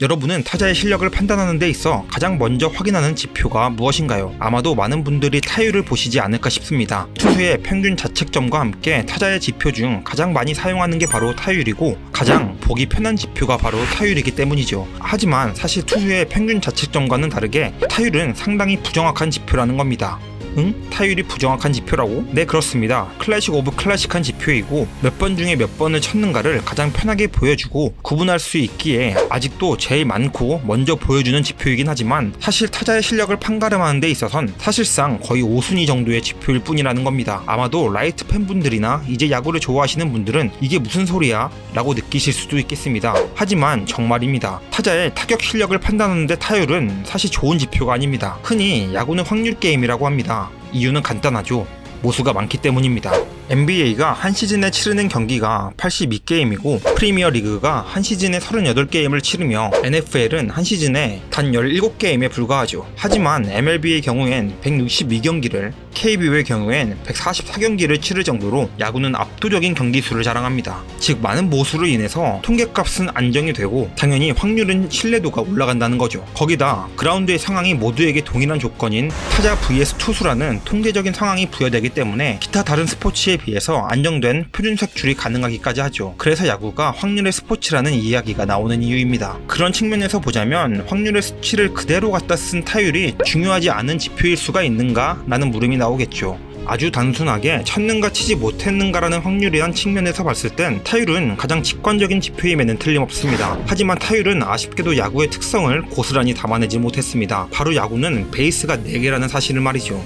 여러분은 타자의 실력을 판단하는 데 있어 가장 먼저 확인하는 지표가 무엇인가요? 아마도 많은 분들이 타율을 보시지 않을까 싶습니다. 투수의 평균 자책점과 함께 타자의 지표 중 가장 많이 사용하는 게 바로 타율이고 가장 보기 편한 지표가 바로 타율이기 때문이죠. 하지만 사실 투수의 평균 자책점과는 다르게 타율은 상당히 부정확한 지표라는 겁니다. 타율이 부정확한 지표라고? 네, 그렇습니다. 클래식 오브 클래식한 지표이고 몇 번 중에 몇 번을 쳤는가를 가장 편하게 보여주고 구분할 수 있기에 아직도 제일 많고 먼저 보여주는 지표이긴 하지만 사실 타자의 실력을 판가름하는 데 있어선 사실상 거의 5순위 정도의 지표일 뿐이라는 겁니다. 아마도 라이트 팬분들이나 이제 야구를 좋아하시는 분들은 이게 무슨 소리야? 라고 느끼실 수도 있겠습니다. 하지만 정말입니다. 타자의 타격 실력을 판단하는 데 타율은 사실 좋은 지표가 아닙니다. 흔히 야구는 확률 게임이라고 합니다. 이유는 간단하죠. 모수가 많기 때문입니다. NBA가 한 시즌에 치르는 경기가 82게임이고 프리미어 리그가 한 시즌에 38게임을 치르며 NFL은 한 시즌에 단 17게임에 불과하죠. 하지만 MLB의 경우엔 162경기를, KBO의 경우엔 144경기를 치를 정도로 야구는 압도적인 경기 수를 자랑합니다. 즉 많은 모수로 인해서 통계값은 안정이 되고 당연히 확률은 신뢰도가 올라간다는 거죠. 거기다 그라운드의 상황이 모두에게 동일한 조건인 타자 vs 투수라는 통계적인 상황이 부여되기 때문에 기타 다른 스포츠에 비해서 안정된 표준색출이 가능하기까지 하죠. 그래서 야구가 확률의 스포츠라는 이야기가 나오는 이유입니다. 그런 측면에서 보자면 확률의 수치를 그대로 갖다 쓴 타율이 중요하지 않은 지표일 수가 있는가? 라는 물음이 나오겠죠. 아주 단순하게 쳤는가 치지 못했는가라는 확률이란 측면에서 봤을 땐 타율은 가장 직관적인 지표임에는 틀림없습니다. 하지만 타율은 아쉽게도 야구의 특성을 고스란히 담아내지 못했습니다. 바로 야구는 베이스가 4개라는 사실을 말이죠.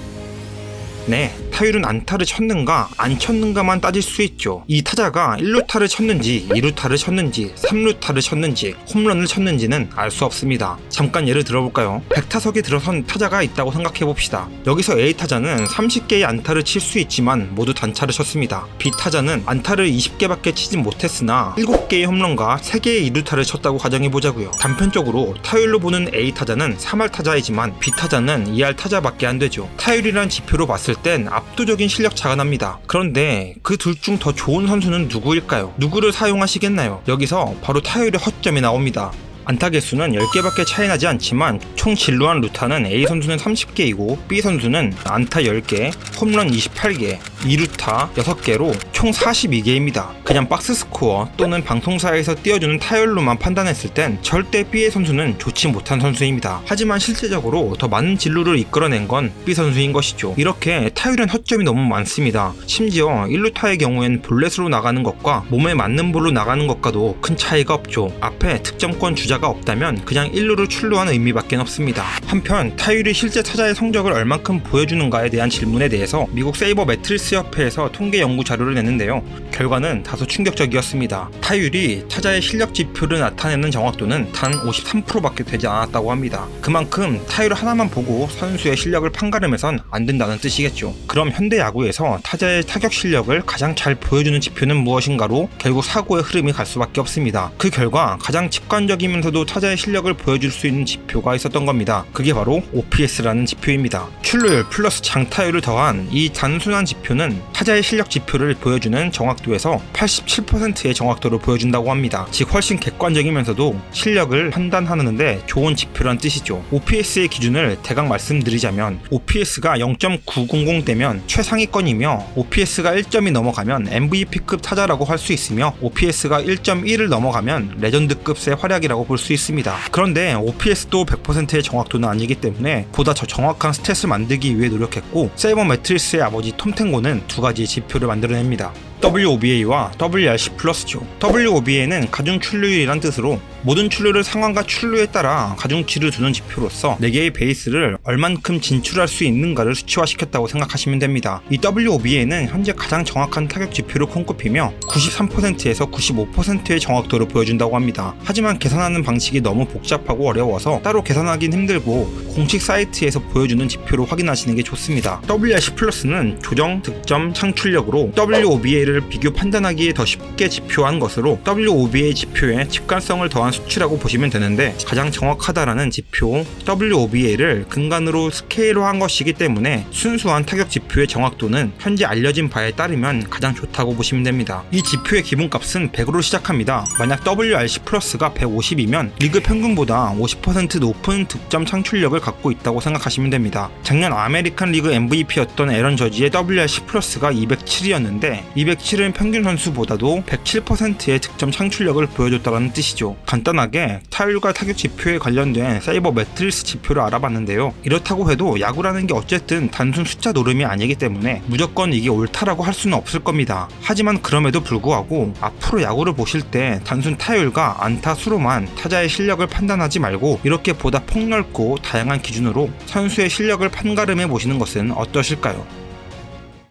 네, 타율은 안타를 쳤는가 안 쳤는가만 따질 수 있죠. 이 타자가 1루타를 쳤는지 2루타를 쳤는지 3루타를 쳤는지 홈런을 쳤는지는 알 수 없습니다. 잠깐 예를 들어볼까요? 100타석에 들어선 타자가 있다고 생각해봅시다. 여기서 A타자는 30개의 안타를 칠 수 있지만 모두 단타를 쳤습니다. B타자는 안타를 20개밖에 치지 못했으나 7개의 홈런과 3개의 2루타를 쳤다고 가정해보자고요. 단편적으로 타율로 보는 A타자는 3할타자이지만 B타자는 2할타자밖에 안 되죠. 타율이란 지표로 봤을 땐 압도적인 실력 차가 납니다. 그런데 그 둘 중 더 좋은 선수는 누구일까요? 누구를 사용하시겠나요? 여기서 바로 타율의 허점이 나옵니다. 안타 개수는 10개밖에 차이 나지 않지만 총 진루한 루타는 A 선수는 30개이고 B 선수는 안타 10개, 홈런 28개, 2루타 6개로 총 42개입니다. 그냥 박스 스코어 또는 방송사에서 띄워주는 타율로만 판단했을 땐 절대 B의 선수는 좋지 못한 선수입니다. 하지만 실제적으로 더 많은 진루를 이끌어낸 건 B 선수인 것이죠. 이렇게 타율엔 허점이 너무 많습니다. 심지어 1루타의 경우엔 볼넷으로 나가는 것과 몸에 맞는 볼로 나가는 것과도 큰 차이가 없죠. 앞에 득점권 주자가 없다면 그냥 1루를 출루하는 의미밖에 없습니다. 한편 타율이 실제 타자의 성적을 얼만큼 보여주는가에 대한 질문에 대해서 미국 세이버 매트리스 협회에서 통계 연구 자료를 냈는데요. 결과는 다소 충격적이었습니다. 타율이 타자의 실력 지표를 나타내는 정확도는 단 53%밖에 되지 않았다고 합니다. 그만큼 타율 하나만 보고 선수의 실력을 판가름해선 안 된다는 뜻이겠죠. 그럼 현대 야구에서 타자의 타격 실력을 가장 잘 보여주는 지표는 무엇인가로 결국 사고의 흐름이 갈 수밖에 없습니다. 그 결과 가장 직관적이면서도 타자의 실력을 보여줄 수 있는 지표가 있었던 겁니다. 그게 바로 OPS라는 지표입니다. 출루율 플러스 장타율을 더한 이 단순한 지표는 타자의 실력 지표를 보여주는 정확도에서 87%의 정확도를 보여준다고 합니다. 즉 훨씬 객관적이면서도 실력을 판단하는데 좋은 지표란 뜻이죠. OPS의 기준을 대강 말씀드리자면 OPS가 0.900대면 최상위권이며 OPS가 1점이 넘어가면 MVP급 타자라고 할 수 있으며 OPS가 1.1을 넘어가면 레전드급의 활약이라고 볼 수 있습니다. 그런데 OPS도 100%의 정확도는 아니기 때문에 보다 더 정확한 스탯을 만들기 위해 노력했고 세이버 매트리스의 아버지 톰 탱고는 두 가지 지표를 만들어냅니다. WOBA와 WRC 플러스죠. WOBA는 가중 출루율이란 뜻으로 모든 출루를 상황과 출루에 따라 가중치를 두는 지표로서 4개의 베이스를 얼만큼 진출할 수 있는가를 수치화시켰다고 생각하시면 됩니다. 이 WOBA는 현재 가장 정확한 타격 지표로 손꼽히며 93%에서 95%의 정확도를 보여준다고 합니다. 하지만 계산하는 방식이 너무 복잡하고 어려워서 따로 계산하긴 힘들고 공식 사이트에서 보여주는 지표로 확인하시는 게 좋습니다. WRC 플러스는 조정, 득점, 창출력으로 WOBA를 비교 판단하기에 더 쉽게 지표한 것으로 WOBA 지표에 직관성을 더한 정한 수치라고 보시면 되는데, 가장 정확하다라는 지표 WOBA를 근간으로 스케일화한 것이기 때문에 순수한 타격 지표의 정확도는 현재 알려진 바에 따르면 가장 좋다고 보시면 됩니다. 이 지표의 기본값은 100으로 시작합니다. 만약 WRC 플러스가 150이면 리그 평균보다 50% 높은 득점 창출력을 갖고 있다고 생각하시면 됩니다. 작년 아메리칸 리그 MVP였던 에런 저지의 WRC 플러스가 207이었는데 207은 평균 선수보다도 107%의 득점 창출력을 보여줬다는 뜻이죠. 간단하게 타율과 타격 지표에 관련된 사이버 매트리스 지표를 알아봤는데요. 이렇다고 해도 야구라는 게 어쨌든 단순 숫자 노름이 아니기 때문에 무조건 이게 옳다라고 할 수는 없을 겁니다. 하지만 그럼에도 불구하고 앞으로 야구를 보실 때 단순 타율과 안타 수로만 타자의 실력을 판단하지 말고 이렇게 보다 폭넓고 다양한 기준으로 선수의 실력을 판가름해 보시는 것은 어떠실까요?